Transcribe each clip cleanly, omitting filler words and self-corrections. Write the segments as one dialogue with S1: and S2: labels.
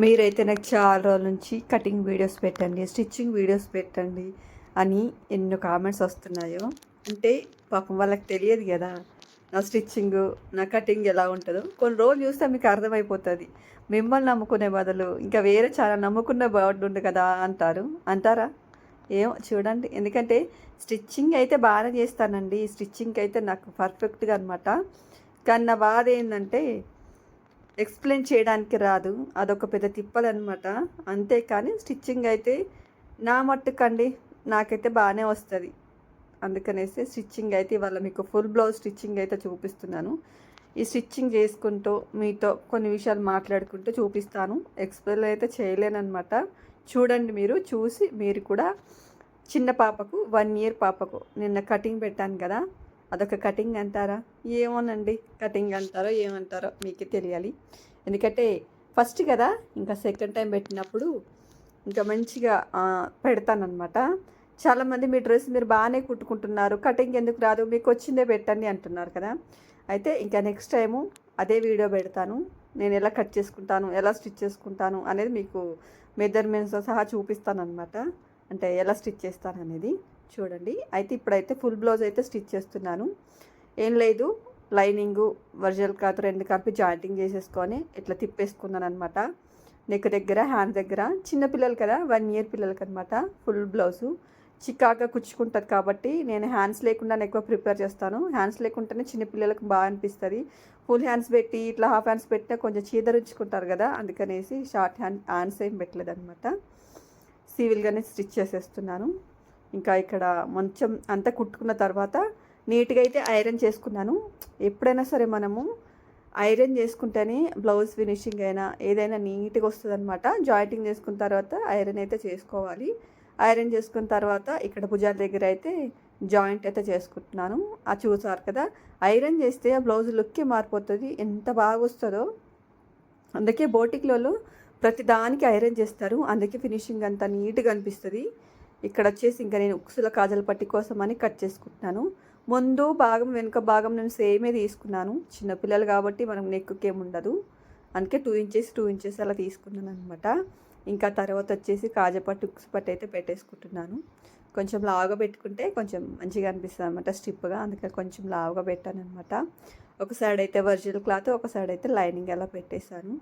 S1: మీరైతే నాకు చాలా రోజుల నుంచి కటింగ్ వీడియోస్ పెట్టండి, స్టిచ్చింగ్ వీడియోస్ పెట్టండి అని ఎన్నో కామెంట్స్ వస్తున్నాయో. అంటే పాపం వాళ్ళకి తెలియదు కదా నా స్టిచ్చింగు, నా కటింగ్ ఎలా ఉంటుందో. కొన్ని రోజులు చూస్తే మీకు అర్థమైపోతుంది. మిమ్మల్ని నమ్ముకునే బదులు ఇంకా వేరే చాలా నమ్ముకున్న బాగుండు కదా అంటారా? ఏమో చూడండి. ఎందుకంటే స్టిచ్చింగ్ అయితే బాగానే చేస్తానండి. స్టిచ్చింగ్ అయితే నాకు పర్ఫెక్ట్గా అనమాట. కానీ నా బాధ ఏంటంటే ఎక్స్ప్లెయిన్ చేయడానికి రాదు. అదొక పెద్ద తిప్పలనమాట. అంతేకాని స్టిచ్చింగ్ అయితే నా మట్టుకండి నాకైతే బాగానే వస్తుంది. అందుకనేసి స్టిచ్చింగ్ అయితే ఇవాళ మీకు ఫుల్ బ్లౌజ్ స్టిచ్చింగ్ అయితే చూపిస్తున్నాను. ఈ స్టిచ్చింగ్ చేసుకుంటూ మీతో కొన్ని విషయాలు మాట్లాడుకుంటూ చూపిస్తాను. ఎక్స్ప్లెయిన్ అయితే చేయలేనమాట. చూడండి, మీరు చూసి మీరు కూడా చిన్న పాపకు 1 ఇయర్ పాపకు నిన్న కటింగ్ పెట్టాను కదా, అదొక కటింగ్ అంటారా ఏమోనండి, కటింగ్ అంటారో ఏమంటారో మీకే తెలియాలి. ఎందుకంటే ఫస్ట్ కదా, ఇంకా సెకండ్ టైం పెట్టినప్పుడు ఇంకా మంచిగా పెడతానమాట. చాలామంది మీ డ్రెస్ మీరు బాగానే కుట్టుకుంటున్నారు, కటింగ్ ఎందుకు రాదు, మీకు వచ్చిందే పెట్టండి అంటున్నారు కదా. అయితే ఇంకా నెక్స్ట్ టైము అదే వీడియో పెడతాను. నేను ఎలా కట్ చేసుకుంటాను, ఎలా స్టిచ్ చేసుకుంటాను అనేది మీకు మెజర్మెంట్స్తో సహా చూపిస్తాను అనమాట. అంటే ఎలా స్టిచ్ చేస్తాను అనేది చూడండి. అయితే ఇప్పుడైతే ఫుల్ బ్లౌజ్ అయితే స్టిచ్ చేస్తున్నాను. ఏం లేదు, లైనింగు వర్జల్ క్లాత్ 2 కలిపి జాయింటింగ్ చేసేసుకొని ఇట్లా తిప్పేసుకున్నాను అనమాట. నెక్ దగ్గర, హ్యాండ్ దగ్గర. చిన్నపిల్లలు కదా, 1 ఇయర్ పిల్లలకి అనమాట. ఫుల్ బ్లౌజు చిక్కాగా కుచ్చుకుంటుంది కాబట్టి నేను హ్యాండ్స్ లేకుండా ఎక్కువ ప్రిపేర్ చేస్తాను. హ్యాండ్స్ లేకుండానే చిన్నపిల్లలకు బాగా అనిపిస్తుంది. ఫుల్ హ్యాండ్స్ పెట్టి ఇట్లా హాఫ్ హ్యాండ్స్ పెట్టినా కొంచెం చీదరించుకుంటారు కదా, అందుకనేసి షార్ట్ హ్యాండ్స్ ఏం పెట్టలేదు అనమాట. సివిల్గానే స్టిచ్ చేసేస్తున్నాను. ఇంకా ఇక్కడ మంచం అంతా కుట్టుకున్న తర్వాత నీట్గా అయితే ఐరన్ చేసుకున్నాను. ఎప్పుడైనా సరే మనము ఐరన్ చేసుకుంటేనే బ్లౌజ్ ఫినిషింగ్ అయినా ఏదైనా నీట్గా వస్తుంది అనమాట. జాయింటింగ్ చేసుకున్న తర్వాత ఐరన్ అయితే చేసుకోవాలి. ఐరన్ చేసుకున్న తర్వాత ఇక్కడ భుజాల దగ్గర అయితే జాయింట్ అయితే చేసుకుంటున్నాను. అది చూసారు కదా, ఐరన్ చేస్తే ఆ బ్లౌజ్ లుక్కే మారిపోతుంది, ఎంత బాగా వస్తుందో. అందుకే బోటిక్లలో ప్రతి దానికి ఐరన్ చేస్తారు, అందుకే ఫినిషింగ్ అంతా నీట్గా అనిపిస్తుంది. ఇక్కడ వచ్చేసి ఇంకా నేను ఉక్సుల కాజల పట్టి కోసం అని కట్ చేసుకుంటున్నాను. ముందు భాగం వెనుక భాగం నేను సేమే తీసుకున్నాను. చిన్నపిల్లలు కాబట్టి మనం నెక్కుకేం ఉండదు, అందుకే 2 ఇంచెస్ 2 ఇంచెస్ అలా తీసుకున్నాను అనమాట. ఇంకా తర్వాత వచ్చేసి కాజపట్టు ఉక్సు పట్టు అయితే పెట్టేసుకుంటున్నాను. కొంచెం లావుగా పెట్టుకుంటే కొంచెం మంచిగా అనిపిస్తుంది అనమాట, స్టిప్గా. అందుకని కొంచెం లావుగా పెట్టాను అనమాట. ఒక సైడ్ అయితే వర్జినల్ క్లాత్, ఒక సైడ్ అయితే లైనింగ్ అలా పెట్టేశాను.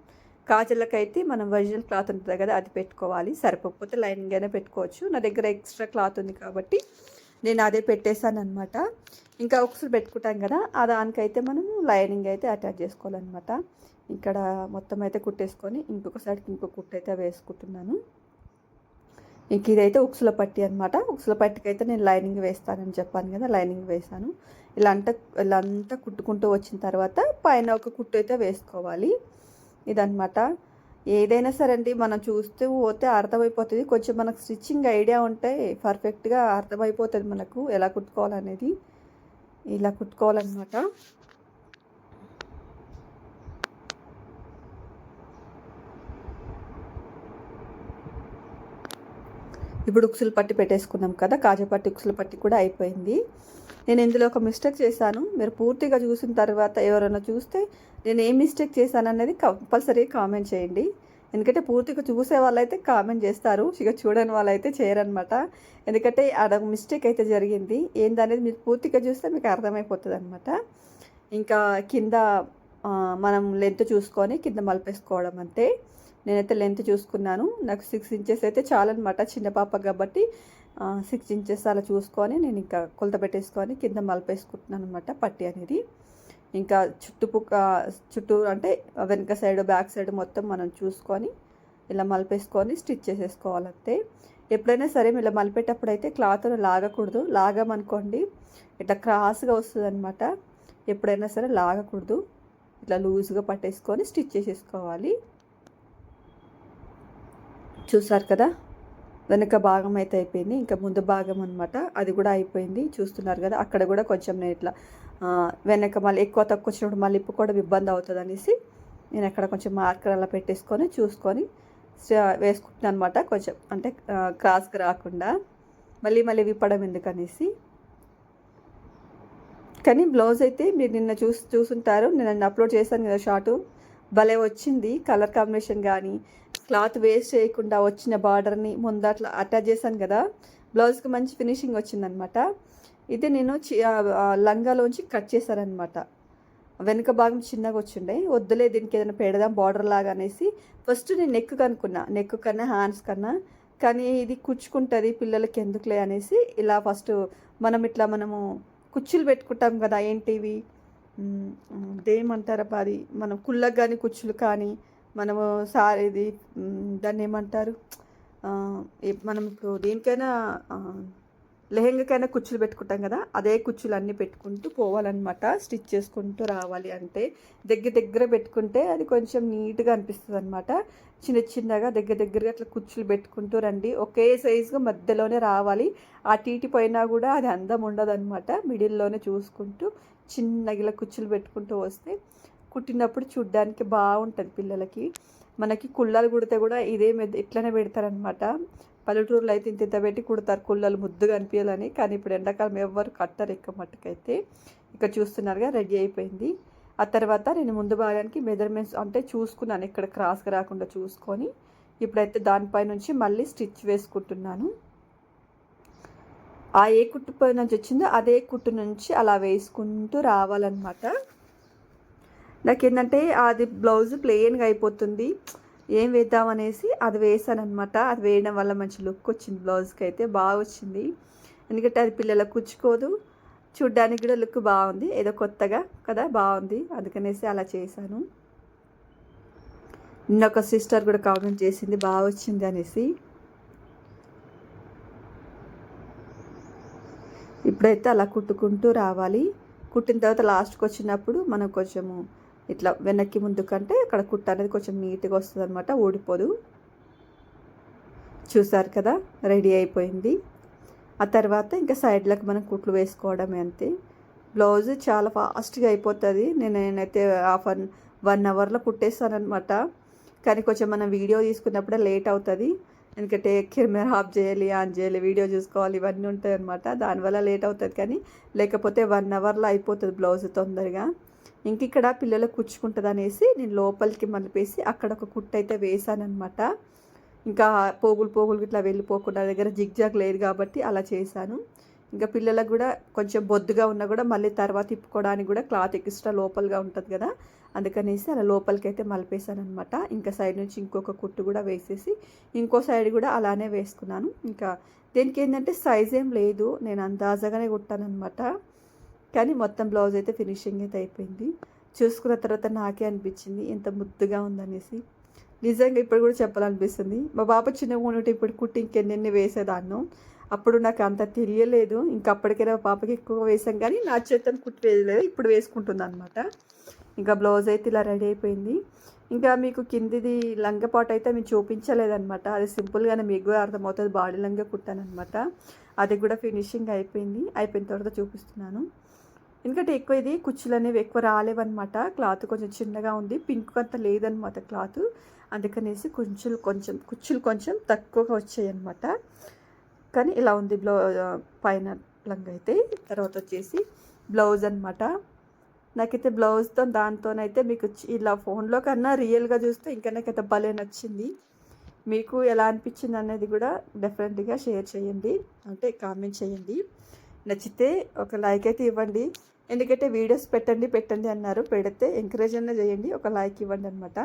S1: కాజలకైతే మనం ఒరిజినల్ క్లాత్ ఉంటుంది కదా, అది పెట్టుకోవాలి. సరిపోకపోతే లైనింగ్ అయినా పెట్టుకోవచ్చు. నా దగ్గర ఎక్స్ట్రా క్లాత్ ఉంది కాబట్టి నేను అదే పెట్టేశాను అనమాట. ఇంకా ఉక్సులు పెట్టుకుంటాం కదా, ఆ దానికైతే మనము లైనింగ్ అయితే అటాచ్ చేసుకోవాలన్నమాట. ఇక్కడ మొత్తం అయితే కుట్టేసుకొని ఇంకొక సైడ్కి ఇంకొక కుట్టు అయితే వేసుకుంటున్నాను. ఇంక ఇదైతే ఉక్సుల పట్టి అనమాట. ఉక్సుల పట్టికి అయితే నేను లైనింగ్ వేస్తానని చెప్పాను కదా, లైనింగ్ వేసాను. ఇలా అంతా కుట్టుకుంటూ వచ్చిన తర్వాత పైన ఒక కుట్టు అయితే వేసుకోవాలి. ఇదనమాట. ఏదైనా సరే అండి, మనం చూస్తూ పోతే అర్థమైపోతుంది. కొంచెం మనకు స్టిచ్చింగ్ ఐడియా ఉంటే పర్ఫెక్ట్గా అర్థమైపోతుంది మనకు ఎలా కుట్టుకోవాలనేది. ఇలా కుట్టుకోవాలన్నమాట. ఇప్పుడు ఉక్సులు పట్టి పెట్టేసుకున్నాం కదా, కాజపట్టి ఉక్సులు పట్టి కూడా అయిపోయింది. నేను ఇందులో ఒక మిస్టేక్ చేశాను. మీరు పూర్తిగా చూసిన తర్వాత ఎవరైనా చూస్తే నేను ఏం మిస్టేక్ చేశాను అనేది కంపల్సరీ కామెంట్ చేయండి. ఎందుకంటే పూర్తిగా చూసే వాళ్ళైతే కామెంట్ చేస్తారు, ఇక చూడని వాళ్ళైతే చేయరనమాట. ఎందుకంటే అదొక మిస్టేక్ అయితే జరిగింది. ఏందనేది మీరు పూర్తిగా చూస్తే మీకు అర్థమైపోతుంది అనమాట. ఇంకా కింద మనం లెంత్ చూసుకొని కింద మలిపేసుకోవడం అంతే. నేనైతే లెంత్ చూసుకున్నాను. నాకు 6 ఇంచెస్ అయితే చాలన్నమాట, చిన్న పాప కాబట్టి 6 ఇంచెస్ అలా చూసుకొని నేను ఇంకా కొలత పెట్టేసుకొని కింద మలిపేసుకుంటున్నాను అనమాట పట్టి అనేది. ఇంకా చుట్టూ అంటే వెనక సైడ్ బ్యాక్ సైడ్ మొత్తం మనం చూసుకొని ఇలా మలిపేసుకొని స్టిచ్ చేసేసుకోవాలంతే. ఎప్పుడైనా సరే ఇలా మలిపేటప్పుడు అయితే క్లాత్ను లాగకూడదు. లాగామనుకోండి ఇట్లా క్రాస్గా వస్తుంది అనమాట. ఎప్పుడైనా సరే లాగకూడదు, ఇట్లా లూజ్గా పట్టేసుకొని స్టిచ్ చేసేసుకోవాలి. చూసారు కదా, వెనక భాగం అయితే అయిపోయింది. ఇంకా ముందు భాగం అనమాట, అది కూడా అయిపోయింది. చూస్తున్నారు కదా, అక్కడ కూడా కొంచెం నేను ఇట్లా వెనక మళ్ళీ ఎక్కువ తక్కువ వచ్చినప్పుడు మళ్ళీ ఇప్పుకోవడం ఇబ్బంది అవుతుంది అనేసి నేను అక్కడ కొంచెం మార్కర్ అలా పెట్టేసుకొని చూసుకొని వేసుకుంటున్నాను అనమాట. కొంచెం అంటే క్రాస్కి రాకుండా మళ్ళీ విప్పడం ఎందుకనేసి. కానీ బ్లౌజ్ అయితే మీరు నిన్న చూసుంటారు, నేను అప్లోడ్ చేశాను కదా షార్టు, భలే వచ్చింది. కలర్ కాంబినేషన్ కానీ క్లాత్ వేస్ట్ చేయకుండా వచ్చిన బార్డర్ని ముందు అట్లా అటాచ్ చేశాను కదా, బ్లౌజ్కి మంచి ఫినిషింగ్ వచ్చిందనమాట. ఇది నేను లంగాలోంచి కట్ చేశానమాట. వెనుక భాగం చిన్నగా వచ్చిండే, వద్దులే దీనికి ఏదైనా పెడదాం బార్డర్ లాగా అనేసి ఫస్ట్ నేను నెక్ కనుక్కున్నా, నెక్ కన్నా హ్యాండ్స్ కన్నా, కానీ ఇది కుచ్చుకుంటుంది పిల్లలకి ఎందుకులే అనేసి ఇలా ఫస్ట్ మనము కుచ్చులు పెట్టుకుంటాం కదా, ఏంటివి దేమంటారబ్బా అది, మనం కుళ్ళకు కానీ కుచ్చులు కానీ మనము ఇది దాన్ని ఏమంటారు, మనం ఇప్పుడు దేనికైనా లెహెంగాకైనా కుచ్చులు పెట్టుకుంటాం కదా, అదే కుచ్చులు అన్నీ పెట్టుకుంటూ పోవాలన్నమాట. స్టిచ్ చేసుకుంటూ రావాలి. అంటే దగ్గర పెట్టుకుంటే అది కొంచెం నీట్గా అనిపిస్తుంది అనమాట. చిన్నగా దగ్గరగా అట్లా కుచ్చులు పెట్టుకుంటూ రండి. ఒకే సైజుగా మధ్యలోనే రావాలి. ఆ టీటి పోయినా కూడా అది అందం ఉండదు అనమాట. మిడిల్లోనే చూసుకుంటూ చిన్నగా ఇలా కుచ్చులు పెట్టుకుంటూ వస్తే కుట్టినప్పుడు చూడ్డానికి బాగుంటుంది పిల్లలకి. మనకి కుళ్ళలు కుడితే కూడా ఇట్లనే పెడతారనమాట. పల్లెటూరులో అయితే ఇంత పెట్టి కుడతారు కుళ్ళలు ముద్దుగా అనిపించాలని, కానీ ఇప్పుడు ఎండాకాలం ఎవ్వరు కట్టరు ఎక్కువ మట్టుకైతే. ఇక్కడ చూస్తున్నారుగా రెడీ అయిపోయింది. ఆ తర్వాత నేను ముందు భాగానికి మెజర్మెంట్స్ అంటే చూసుకున్నాను, ఇక్కడ క్రాస్గా రాకుండా చూసుకొని ఇప్పుడైతే దానిపై నుంచి మళ్ళీ స్టిచ్ వేసుకుంటున్నాను. ఆ ఏ కుట్టు పై నుంచి వచ్చిందో అదే కుట్టు నుంచి అలా వేసుకుంటూ రావాలన్నమాట. నాకేంటంటే అది బ్లౌజ్ ప్లెయిన్గా అయిపోతుంది, ఏం వేద్దామనేసి అది వేసాను అనమాట. అది వేయడం వల్ల మంచి లుక్ వచ్చింది, బ్లౌజ్కి అయితే బాగా వచ్చింది. ఎందుకంటే అది పిల్లలకు కుచ్చుకోదు, చూడ్డానికి కూడా లుక్ బాగుంది, ఏదో కొత్తగా కదా బాగుంది, అందుకనేసి అలా చేశాను. నిన్నొక సిస్టర్ కూడా కామెంట్ చేసింది బాగా వచ్చింది అనేసి. ఇప్పుడైతే అలా కుట్టుకుంటూ రావాలి. కుట్టిన తర్వాత లాస్ట్కి వచ్చినప్పుడు మనం కొంచెము ఇట్లా వెనక్కి ముందు కంటే అక్కడ కుట్ట అనేది కొంచెం నీట్గా వస్తుంది అనమాట, ఊడిపోదు. చూసారు కదా రెడీ అయిపోయింది. ఆ తర్వాత ఇంకా సైడ్లకు మనం కుట్లు వేసుకోవడమే అంతే. బ్లౌజ్ చాలా ఫాస్ట్గా అయిపోతుంది. నేనైతే 1 అవర్లో కుట్టేస్తానమాట. కానీ కొంచెం మనం వీడియో తీసుకున్నప్పుడే లేట్ అవుతుంది, ఎందుకంటే కెమెరా ఆఫ్ చేయాలి, ఆన్ చేయాలి, వీడియో చూసుకోవాలి, ఇవన్నీ ఉంటాయి అనమాట. దానివల్ల లేట్ అవుతుంది. కానీ లేకపోతే 1 అవర్లో అయిపోతుంది బ్లౌజ్ తొందరగా. ఇంక ఇక్కడ పిల్లలకు కుచ్చుకుంటుంది అనేసి నేను లోపలికి మలిపేసి అక్కడ ఒక కుట్టు అయితే వేసానమాట. ఇంకా పోగులు ఇట్లా వెళ్ళిపోకుండా దగ్గర జిగ్జాగ్ లేదు కాబట్టి అలా చేశాను. ఇంకా పిల్లలకు కూడా కొంచెం బొద్దుగా ఉన్నా కూడా మళ్ళీ తర్వాత తిప్పుకోవడానికి కూడా క్లాత్ ఎక్స్ట్రా లోపలగా ఉంటుంది కదా, అందుకనేసి అలా లోపలికి అయితే మలిపేశాను అనమాట. ఇంకా సైడ్ నుంచి ఇంకొక కుట్టు కూడా వేసేసి ఇంకో సైడ్ కూడా అలానే వేసుకున్నాను. ఇంకా దీనికి ఏంటంటే సైజ్ ఏం లేదు, నేను అందాజగానే కుట్టానమాట. కానీ మొత్తం బ్లౌజ్ అయితే ఫినిషింగ్ అయితే అయిపోయింది. చూసుకున్న తర్వాత నాకే అనిపించింది ఎంత ముద్దుగా ఉందనేసి. నిజంగా ఇప్పుడు కూడా చెప్పాలనిపిస్తుంది. మా పాప చిన్నగా ఉంటే ఇప్పుడు కుట్టి ఇంకెన్ని వేసేదాన్ని, అప్పుడు నాకు అంత తెలియలేదు. ఇంకా అప్పటికైనా మా పాపకి ఎక్కువ వేసాం, కానీ నా చేతను కుట్టి వేయలేదు, ఇప్పుడు వేసుకుంటుంది అనమాట. ఇంకా బ్లౌజ్ అయితే ఇలా రెడీ అయిపోయింది. ఇంకా మీకు కిందిది లంగపాటు అయితే మేము చూపించలేదన్నమాట. అది సింపుల్గానే మీకు కూడా అర్థమవుతుంది, బాడీ లంగా కుట్టానమాట. అది కూడా ఫినిషింగ్ అయిపోయింది. అయిపోయిన తర్వాత చూపిస్తున్నాను. ఎందుకంటే ఎక్కువ ఇది కుచ్చులు అనేవి ఎక్కువ రాలేవన్నమాట. క్లాత్ కొంచెం చిన్నగా ఉంది, పింక్ అంత లేదనమాట క్లాత్, అందుకనేసి కుచ్చులు కొంచెం తక్కువగా వచ్చాయి అనమాట. కానీ ఇలా ఉంది పైన లంగా అయితే. తర్వాత వచ్చేసి బ్లౌజ్ అనమాట. నాకైతే బ్లౌజ్తో దాంతోనైతే మీకు ఇలా ఫోన్లో కన్నా రియల్గా చూస్తే ఇంకా నాకైతే భలే నచ్చింది. మీకు ఎలా అనిపించింది అనేది కూడా డెఫినెట్గా షేర్ చేయండి, అంటే కామెంట్ చేయండి. నచ్చితే ఒక లైక్ అయితే ఇవ్వండి, ఎందుకంటే వీడియోస్ పెట్టండి అన్నారు, పెడితే ఎంకరేజ్ అన్న చేయండి, ఒక లైక్ ఇవ్వండి అనమాట.